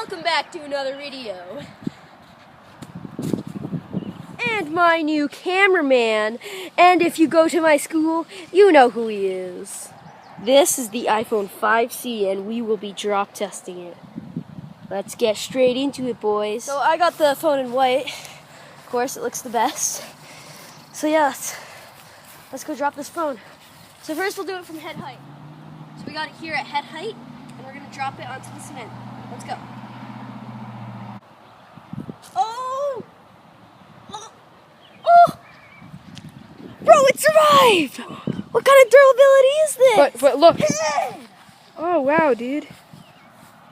welcome back to another video. And my new cameraman, and if you go to my school, you know who he is. This is the iPhone 5C, and we will be drop testing it. Let's get straight into it, boys. So I got the phone in white. Of course, it looks the best. So yeah, let's go drop this phone. So first we'll do it from head height. So we got it here at head height, and we're gonna drop it onto the cement. Let's go. Oh! Oh! Oh! Bro, it survived! What kind of durability is this? But look. Oh wow, dude.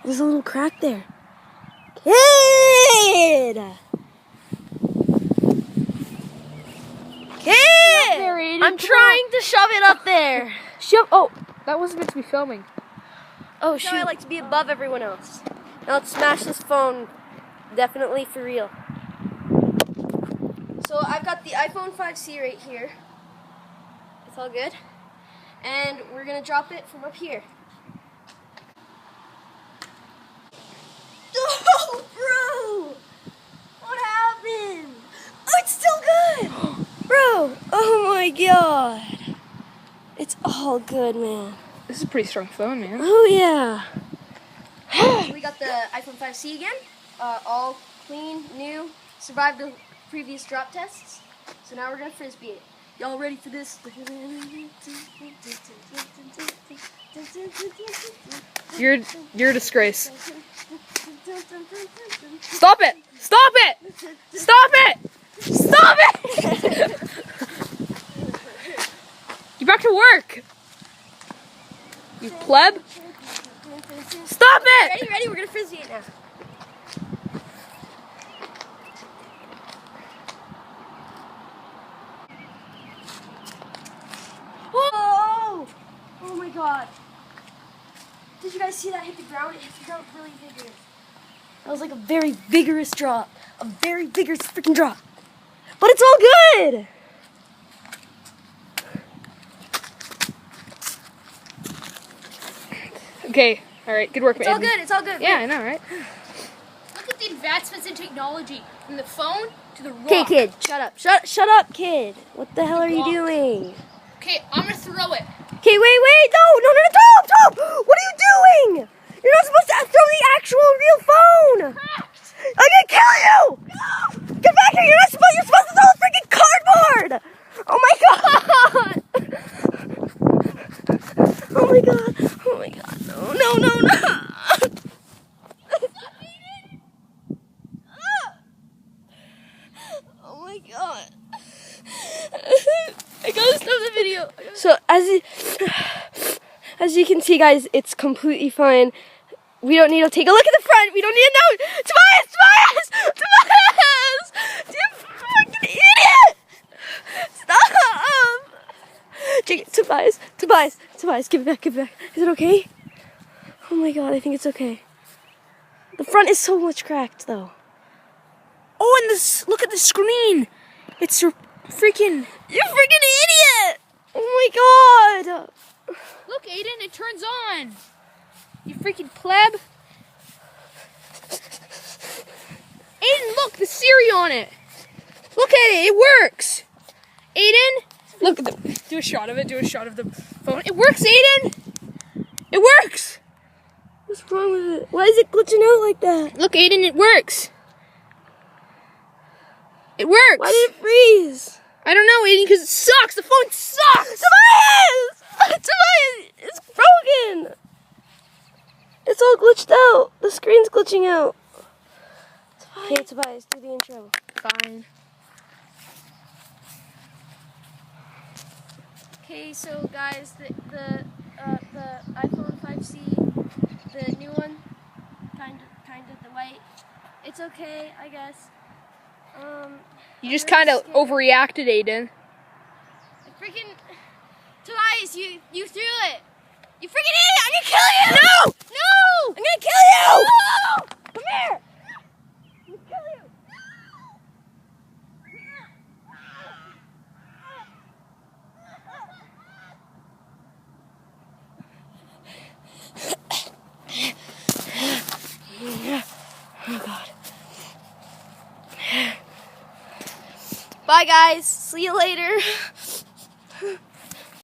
There's a little crack there. Kid! I'm trying to shove it up there. Oh, that wasn't meant to be filming. Oh shoot. I like to be above everyone else. Now let's smash this phone. Definitely for real. So I've got the iPhone 5C right here. It's all good. And we're gonna drop it from up here. Oh, bro! What happened? Oh, it's still good! Bro, oh my god. It's all good, man. This is a pretty strong phone, man. Oh, yeah. We got the iPhone 5C again. All clean, new, survived the previous drop tests. So now we're gonna frisbee it. Y'all ready for this? You're a disgrace. Stop it! Stop it! Stop it! Stop it! Get back to work! You pleb! Stop it! Ready? We're gonna frisbee it now. Whoa! Oh my god. Did you guys see that hit the ground? It hit the ground really vigorous. That was like a very vigorous drop. A very vigorous freaking drop. But it's all good! Okay, alright, good work, It's all good, it's all good. Yeah, I know, right? Look at the advancements in technology, from the phone to the rock. Okay, kid, shut up. Shut up, kid. What the hell are you doing? Okay, I'm gonna throw it. Okay, wait, no, stop! What are you doing? You're not supposed to throw the actual real phone! Cracked. I'm gonna kill you! No! Get back here! You're supposed to throw the freaking cardboard! Oh my god! Oh my god, no. Oh my god. I gotta stop the video. So as you can see, guys, it's completely fine. We don't need to take a look at the front. We don't need to know. Tobias! You fucking idiot! Stop! Tobias, give it back. Is it okay? Oh my god, I think it's okay. The front is so much cracked, though. Oh, and look at the screen! It's your freaking... You freaking idiot! Oh my god! Look, Aiden, it turns on. You freaking pleb. Aiden, look, the Siri on it. Look at it, it works. Aiden, look at the... Do a shot of the phone. It works, Aiden. It works. What's wrong with it? Why is it glitching out like that? Look, Aiden, it works. It works. Why did it freeze? I don't know, Aiden, because it sucks. The phone sucks. Tobias, it's broken. It's all glitched out. The screen's glitching out. Hey, Tobias, do the intro. Fine. Okay, so guys, the iPhone 5C, the new one, kind of the white. It's okay, I guess. You just kind of overreacted, Aiden. Freaking Tobias, you threw it. You freaking idiot! I'm gonna kill you! No! I'm gonna kill you! No! Come here! I'm gonna kill you! Oh God. Bye guys. See you later.